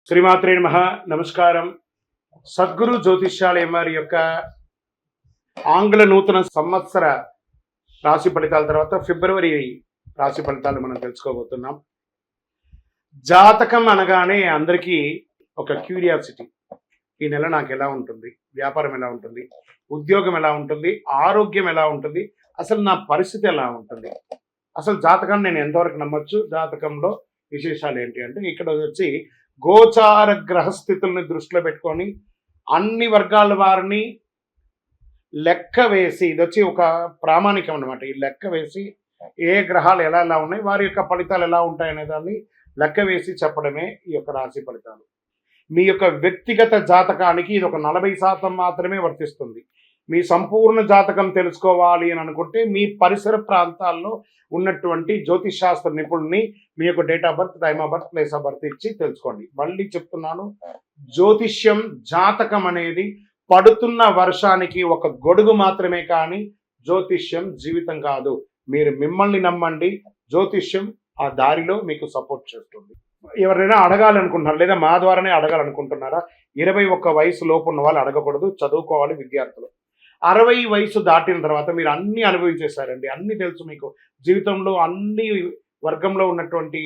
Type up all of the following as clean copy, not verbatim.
శ్రీమాత్రే నమః. నమస్కారం. సద్గురు జ్యోతిష్యాలయం వారి యొక్క ఆంగ్ల నూతన సంవత్సర రాశి ఫలితాల తర్వాత ఫిబ్రవరి రాశి ఫలితాలు మనం తెలుసుకోబోతున్నాం. జాతకం అనగానే అందరికీ ఒక క్యూరియాసిటీ. ఈ నెల నాకు ఎలా ఉంటుంది, వ్యాపారం ఎలా ఉంటుంది, ఉద్యోగం ఎలా ఉంటుంది, ఆరోగ్యం ఎలా ఉంటుంది, అసలు నా పరిస్థితి ఎలా ఉంటుంది, అసలు జాతకాన్ని నేను ఎంతవరకు నమ్మొచ్చు, జాతకంలో విశేషాలు ఏంటి అంటే ఇక్కడ వచ్చి గోచార గ్రహస్థితుల్ని దృష్టిలో పెట్టుకొని అన్ని వర్గాల వారిని లెక్క వేసి, ఇది వచ్చి ఒక ప్రామాణికం అనమాట. ఈ లెక్క వేసి ఏ గ్రహాలు ఎలా ఎలా ఉన్నాయి, వారి యొక్క ఫలితాలు ఎలా ఉంటాయనే దాన్ని లెక్క వేసి చెప్పడమే ఈ యొక్క రాశి ఫలితాలు. మీ యొక్క వ్యక్తిగత జాతకానికి ఇది ఒక 40% మాత్రమే వర్తిస్తుంది. మీ సంపూర్ణ జాతకం తెలుసుకోవాలి అని అనుకుంటే మీ పరిసర ప్రాంతాల్లో ఉన్నటువంటి జ్యోతిష్ శాస్త్ర నిపుణుల్ని మీ యొక్క date of birth, time of birth, place of birth ఇచ్చి తెలుసుకోండి. మళ్ళీ చెప్తున్నాను, జ్యోతిష్యం, జాతకం అనేది పడుతున్న వర్షానికి ఒక గొడుగు మాత్రమే, కానీ జ్యోతిష్యం జీవితం కాదు. మీరు మిమ్మల్ని నమ్మండి, జ్యోతిష్యం ఆ దారిలో మీకు సపోర్ట్ చేస్తుంది. ఎవరైనా అడగాలనుకుంటున్నారు లేదా మా ద్వారానే అడగాలనుకుంటున్నారా? 21 వయసు లోపు ఉన్న వాళ్ళు అడగకూడదు, చదువుకోవాలి విద్యార్థులు. 60 వయసు దాటిన తర్వాత మీరు అన్ని అనుభవించేశారండి, అన్ని తెలుసు మీకు. జీవితంలో అన్ని వర్గంలో ఉన్నటువంటి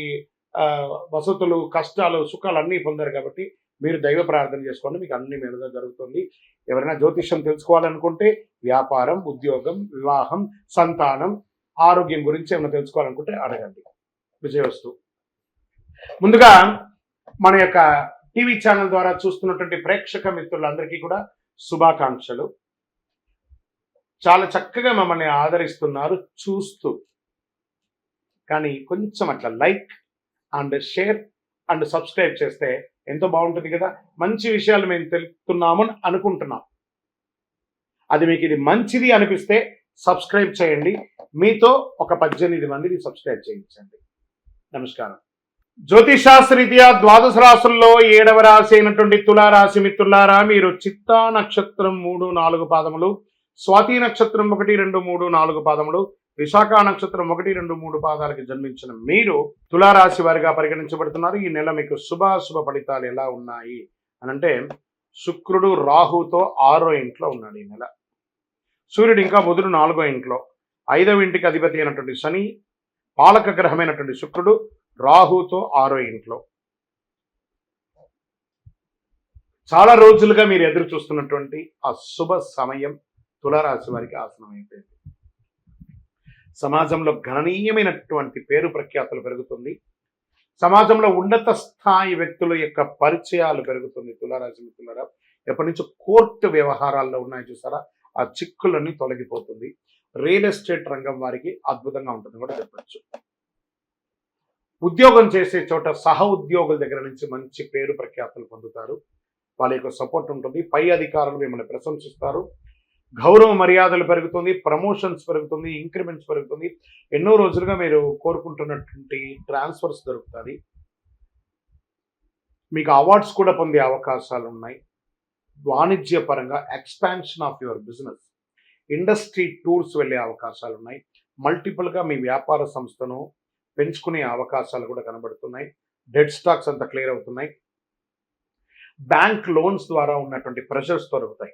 వసతులు, కష్టాలు, సుఖాలు అన్నీ పొందారు కాబట్టి మీరు దైవ ప్రార్థన చేసుకోండి, మీకు అన్ని మేలుగా జరుగుతుంది. ఎవరైనా జ్యోతిష్యం తెలుసుకోవాలనుకుంటే వ్యాపారం, ఉద్యోగం, వివాహం, సంతానం, ఆరోగ్యం గురించి ఏమైనా తెలుసుకోవాలనుకుంటే అడగండి. విజయవస్తు. ముందుగా మన యొక్క టీవీ ఛానల్ ద్వారా చూస్తున్నటువంటి ప్రేక్షక మిత్రులందరికీ కూడా శుభాకాంక్షలు. చాలా చక్కగా మమ్మల్ని ఆదరిస్తున్నారు చూస్తూ, కానీ కొంచెం అట్లా like and share and subscribe చేస్తే ఎంతో బాగుంటుంది కదా. మంచి విషయాలు మేము తెలుపుతున్నామని అనుకుంటున్నాం. అది మీకు ఇది మంచిది అనిపిస్తే సబ్స్క్రైబ్ చేయండి. మీతో ఒక 18 మందిని సబ్స్క్రైబ్ చేయించండి. నమస్కారం. జ్యోతిషాస్త్రరీత్యా ద్వాదశ రాశుల్లో 7వ రాశి అయినటువంటి తులారాశి మిత్రులారా, మీరు చిత్తా నక్షత్రం 3, 4 పాదములు, స్వాతి నక్షత్రం 1, 2, 3, 4 పాదములు, విశాఖ నక్షత్రం 1, 2, 3 పాదాలకి జన్మించిన మీరు తులారాశి వారిగా పరిగణించబడుతున్నారు. ఈ నెల మీకు శుభాశుభ ఫలితాలు ఎలా ఉన్నాయి అనంటే, శుక్రుడు రాహుతో 6వ ఇంట్లో ఉన్నాడు ఈ నెల. సూర్యుడు ఇంకా బుధుడు 4వ ఇంట్లో. 5వ ఇంటికి అధిపతి అయినటువంటి శని, పాలక గ్రహమైనటువంటి శుక్రుడు రాహుతో 6వ ఇంట్లో. చాలా రోజులుగా మీరు ఎదురు చూస్తున్నటువంటి ఆ శుభ సమయం తులారాశి వారికి ఆసనమైపోయింది. సమాజంలో గణనీయమైనటువంటి పేరు ప్రఖ్యాతులు పెరుగుతుంది. సమాజంలో ఉన్నత స్థాయి వ్యక్తుల యొక్క పరిచయాలు పెరుగుతుంది. తులారాశి మిత్రులారా, ఎప్పటి నుంచో కోర్టు వ్యవహారాల్లో ఉన్నాయి చూసారా, ఆ చిక్కులన్నీ తొలగిపోతుంది. రియల్ ఎస్టేట్ రంగం వారికి అద్భుతంగా ఉంటుంది కూడా చెప్పచ్చు. ఉద్యోగం చేసే చోట సహ ఉద్యోగుల దగ్గర నుంచి మంచి పేరు ప్రఖ్యాతులు పొందుతారు. వాళ్ళ యొక్క సపోర్ట్ ఉంటుంది. పై అధికారులు మిమ్మల్ని ప్రశంసిస్తారు. గౌరవ మర్యాదలు పెరుగుతుంది, ప్రమోషన్స్ పెరుగుతుంది, ఇంక్రిమెంట్స్ పెరుగుతుంది. ఎన్నో రోజులుగా మీరు కోరుకుంటున్నటువంటి ట్రాన్స్ఫర్స్ దొరుకుతుంది. మీకు అవార్డ్స్ కూడా పొందే అవకాశాలు ఉన్నాయి. వాణిజ్య పరంగా expansion of your business, industry tours వెళ్ళే అవకాశాలు ఉన్నాయి. మల్టిపుల్గా మీ వ్యాపార సంస్థను పెంచుకునే అవకాశాలు కూడా కనబడుతున్నాయి. డెడ్ స్టాక్స్ అంతా క్లియర్ అవుతున్నాయి. బ్యాంక్ లోన్స్ ద్వారా ఉన్నటువంటి ప్రెషర్స్ దొరుకుతాయి.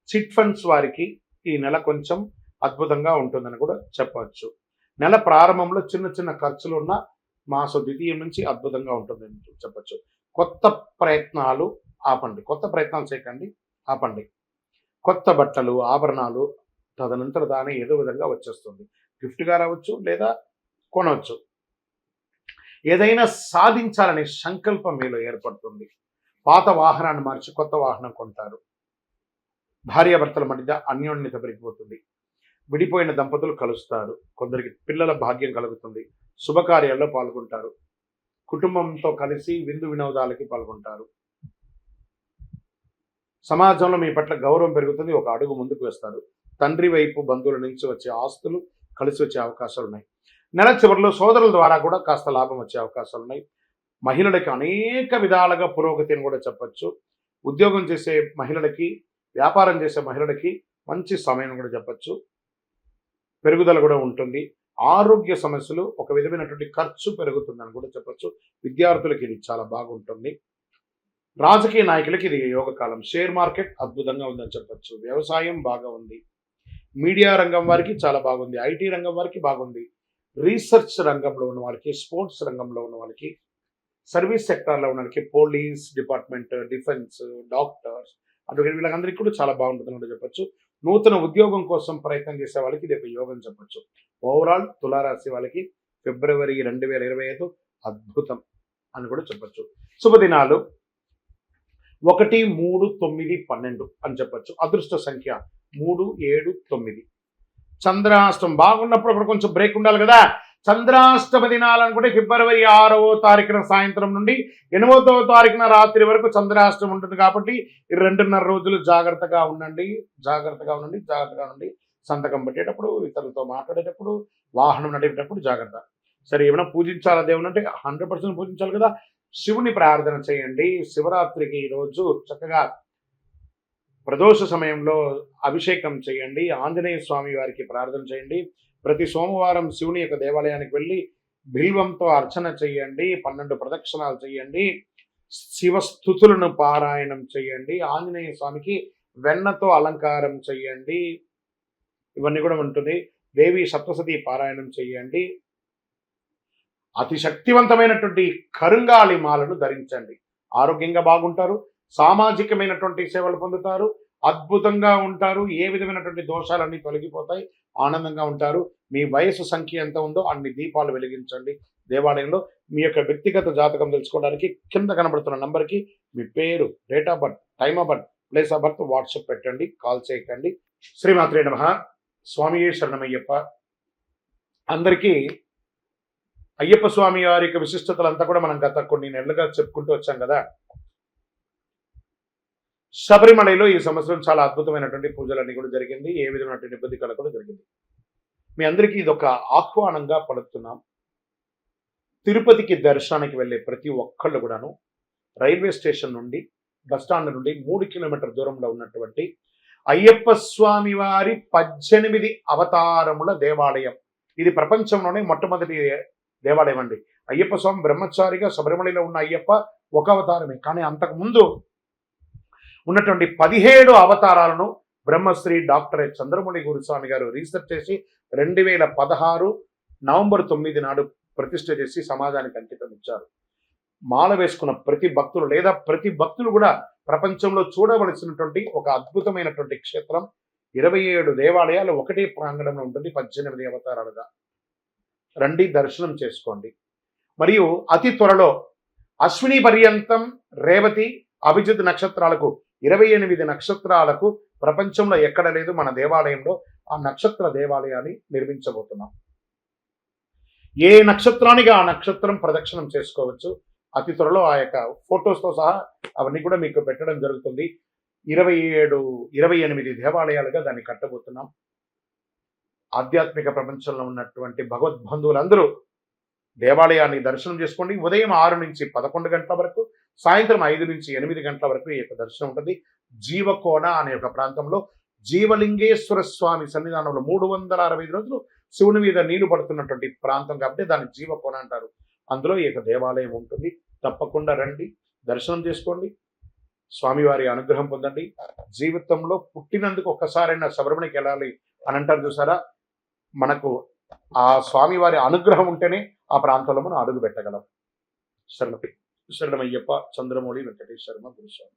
చిట్ ఫండ్స్ వారికి ఈ నెల కొంచెం అద్భుతంగా ఉంటుందని కూడా చెప్పవచ్చు. నెల ప్రారంభంలో చిన్న చిన్న ఖర్చులు ఉన్న మాస ద్వితీయం నుంచి అద్భుతంగా ఉంటుందని చెప్పచ్చు. కొత్త ప్రయత్నాలు ఆపండి, కొత్త ప్రయత్నాలు చేయకండి, ఆపండి. కొత్త బట్టలు, ఆభరణాలు తదనంతర దాని ఏదో విధంగా వచ్చేస్తుంది. గిఫ్ట్గా రావచ్చు లేదా కొనవచ్చు. ఏదైనా సాధించాలనే సంకల్పం మీలో ఏర్పడుతుంది. పాత వాహనాన్ని మార్చి కొత్త వాహనం కొంటారు. భార్యాభర్తల మధ్య అన్యోన్యత పెరిగిపోతుంది. విడిపోయిన దంపతులు కలుస్తారు. కొందరికి పిల్లల భాగ్యం కలుగుతుంది. శుభకార్యాల్లో పాల్గొంటారు. కుటుంబంతో కలిసి విందు వినోదాలకి పాల్గొంటారు. సమాజంలో మీ పట్ల గౌరవం పెరుగుతుంది. ఒక అడుగు ముందుకు వేస్తారు. తండ్రి వైపు బంధువుల నుంచి వచ్చే ఆస్తులు కలిసి వచ్చే అవకాశాలు ఉన్నాయి. నెల చివరిలో సోదరుల ద్వారా కూడా కాస్త లాభం వచ్చే అవకాశాలు ఉన్నాయి. మహిళలకి అనేక విధాలుగా పురోగతిని కూడా చెప్పచ్చు. ఉద్యోగం చేసే మహిళలకి, వ్యాపారం చేసే మహిళలకి మంచి సమయం కూడా చెప్పచ్చు. పెరుగుదల కూడా ఉంటుంది. ఆరోగ్య సమస్యలు, ఒక విధమైనటువంటి ఖర్చు పెరుగుతుందని కూడా చెప్పచ్చు. విద్యార్థులకి ఇది చాలా బాగుంటుంది. రాజకీయ నాయకులకి ఇది యోగ కాలం. షేర్ మార్కెట్ అద్భుతంగా ఉందని చెప్పొచ్చు. వ్యవసాయం బాగా ఉంది. మీడియా రంగం వారికి చాలా బాగుంది. ఐటీ రంగం వారికి బాగుంది. రీసెర్చ్ రంగంలో ఉన్న వాళ్ళకి, స్పోర్ట్స్ రంగంలో ఉన్న వాళ్ళకి, సర్వీస్ సెక్టార్లో ఉన్న వాళ్ళకి, పోలీస్ డిపార్ట్మెంట్, డిఫెన్స్, డాక్టర్స్ అటువంటి వీళ్ళందరికీ కూడా చాలా బాగుంటుందని చెప్పొచ్చు. నూతన ఉద్యోగం కోసం ప్రయత్నం చేసే వాళ్ళకి ఇది ఒక యోగం చెప్పొచ్చు. ఓవరాల్ తులారాశి వాళ్ళకి ఫిబ్రవరి 2025 అద్భుతం అని కూడా చెప్పొచ్చు. శుభదినాలు 1, 3, 9, 12 అని చెప్పొచ్చు. అదృష్ట సంఖ్య 3, 7, 9. చంద్రాష్టం బాగున్నప్పుడు అక్కడ కొంచెం బ్రేక్ ఉండాలి కదా. చంద్రాష్టమ దినాలు అనుకుంటే ఫిబ్రవరి 6వ తారీఖున సాయంత్రం నుండి 8వ తారీఖున రాత్రి వరకు చంద్రాష్టం ఉంటుంది. కాబట్టి 2.5 రోజులు జాగ్రత్తగా ఉండండి. సంతకం పెట్టేటప్పుడు, ఇతరులతో మాట్లాడేటప్పుడు, వాహనం నడిపేటప్పుడు జాగ్రత్త. సరే, ఏమైనా పూజించాలా దేవుని అంటే 100% పూజించాలి కదా. శివుని ప్రార్థన చేయండి. శివరాత్రికి ఈరోజు చక్కగా ప్రదోష సమయంలో అభిషేకం చేయండి. ఆంజనేయ స్వామి వారికి ప్రార్థన చేయండి. ప్రతి సోమవారం శివుని యొక్క దేవాలయానికి వెళ్ళి బిల్వంతో అర్చన చేయండి. 12 ప్రదక్షిణాలు చేయండి. శివస్థుతులను పారాయణం చేయండి. ఆంజనేయ స్వామికి వెన్నతో అలంకారం చేయండి. ఇవన్నీ కూడా ఉంటుంది. దేవి సప్తసతి పారాయణం చేయండి. అతి శక్తివంతమైనటువంటి కరుంగాలి మాలను ధరించండి. ఆరోగ్యంగా బాగుంటారు. సామాజికమైనటువంటి సేవలు పొందుతారు. అద్భుతంగా ఉంటారు. ఏ విధమైనటువంటి దోషాలన్నీ తొలగిపోతాయి. ఆనందంగా ఉంటారు. మీ వయసు సంఖ్య ఎంత ఉందో అన్ని దీపాలు వెలిగించండి దేవాలయంలో. మీ యొక్క వ్యక్తిగత జాతకం తెలుసుకోవడానికి కింద కనబడుతున్న నంబర్కి మీ పేరు, date of birth, time of birth, place of birth WhatsApp పెట్టండి. కాల్ చేయకండి. శ్రీమాత్రే నమః. స్వామియే శరణమయ్యప్ప. అందరికీ అయ్యప్ప స్వామి వారి యొక్క విశిష్టతలంతా కూడా మనం గత కొన్ని నెలలుగా చెప్పుకుంటూ వచ్చాం కదా. శబరిమలలో ఈ సంవత్సరం చాలా అద్భుతమైనటువంటి పూజలన్నీ కూడా జరిగింది. ఏ విధమైనటువంటి ఇబ్బంది కూడా జరిగింది. మీ అందరికీ ఇది ఒక ఆహ్వానంగా పడుతున్నాం. తిరుపతికి దర్శనానికి వెళ్ళే ప్రతి ఒక్కళ్ళు కూడాను రైల్వే స్టేషన్ నుండి, బస్టాండ్ నుండి 3 కిలోమీటర్ల దూరంలో ఉన్నటువంటి అయ్యప్ప స్వామి వారి 18 అవతారముల దేవాలయం. ఇది ప్రపంచంలోనే మొట్టమొదటి దేవాలయం అండి. అయ్యప్ప స్వామి బ్రహ్మచారిగా శబరిమలలో ఉన్న అయ్యప్ప ఒక అవతారమే. కానీ అంతకుముందు ఉన్నటువంటి 17 అవతారాలను బ్రహ్మశ్రీ డాక్టర్ చంద్రమౌళి గురుస్వామి గారు రీసెర్చ్ చేసి 2016 నవంబర్ 9 నాడు ప్రతిష్ఠ చేసి సమాజానికి అంకితం ఇచ్చారు. మాల వేసుకున్న ప్రతి భక్తులు లేదా ప్రతి భక్తులు కూడా ప్రపంచంలో చూడవలసినటువంటి ఒక అద్భుతమైనటువంటి క్షేత్రం. 27 దేవాలయాలు ఒకటే ప్రాంగణంలో ఉంటుంది. 18 అవతారాలుగా రండి, దర్శనం చేసుకోండి. మరియు అతి త్వరలో అశ్విని పర్యంతం, రేవతి, అభిజిత్ నక్షత్రాలకు 28 నక్షత్రాలకు ప్రపంచంలో ఎక్కడ లేదు మన దేవాలయంలో ఆ నక్షత్ర దేవాలయాన్ని నిర్మించబోతున్నాం. ఏ నక్షత్రానికి ఆ నక్షత్రం ప్రదక్షిణం చేసుకోవచ్చు. అతి త్వరలో ఆ యొక్క ఫొటోస్తో సహా అవన్నీ కూడా మీకు పెట్టడం జరుగుతుంది. 28 దేవాలయాలుగా దాన్ని కట్టబోతున్నాం. ఆధ్యాత్మిక ప్రపంచంలో ఉన్నటువంటి భగవద్బంధువులందరూ దేవాలయాన్ని దర్శనం చేసుకోండి. ఉదయం 6 నుంచి 11 గంటల వరకు, సాయంత్రం 5 నుంచి 8 గంటల వరకు ఈ యొక్క దర్శనం ఉంటుంది. జీవకోన అనే ఒక ప్రాంతంలో జీవలింగేశ్వర స్వామి సన్నిధానంలో 365 రోజులు శివుని మీద నీళ్లు పడుతున్నటువంటి ప్రాంతం కాబట్టి దాన్ని జీవకోన అంటారు. అందులో ఈ యొక్క దేవాలయం ఉంటుంది. తప్పకుండా రండి, దర్శనం చేసుకోండి, స్వామివారి అనుగ్రహం పొందండి. జీవితంలో పుట్టినందుకు ఒక్కసారైనా శబరిమలకి వెళ్ళాలి అని అంటారు చూసారా. మనకు ఆ స్వామివారి అనుగ్రహం ఉంటేనే ఆ ప్రాంతంలో మనం అడుగు పెట్టగలం. శరణమయ్యప్ప. చంద్రమౌళి వెంకటేశ్వర గురుస్వామి.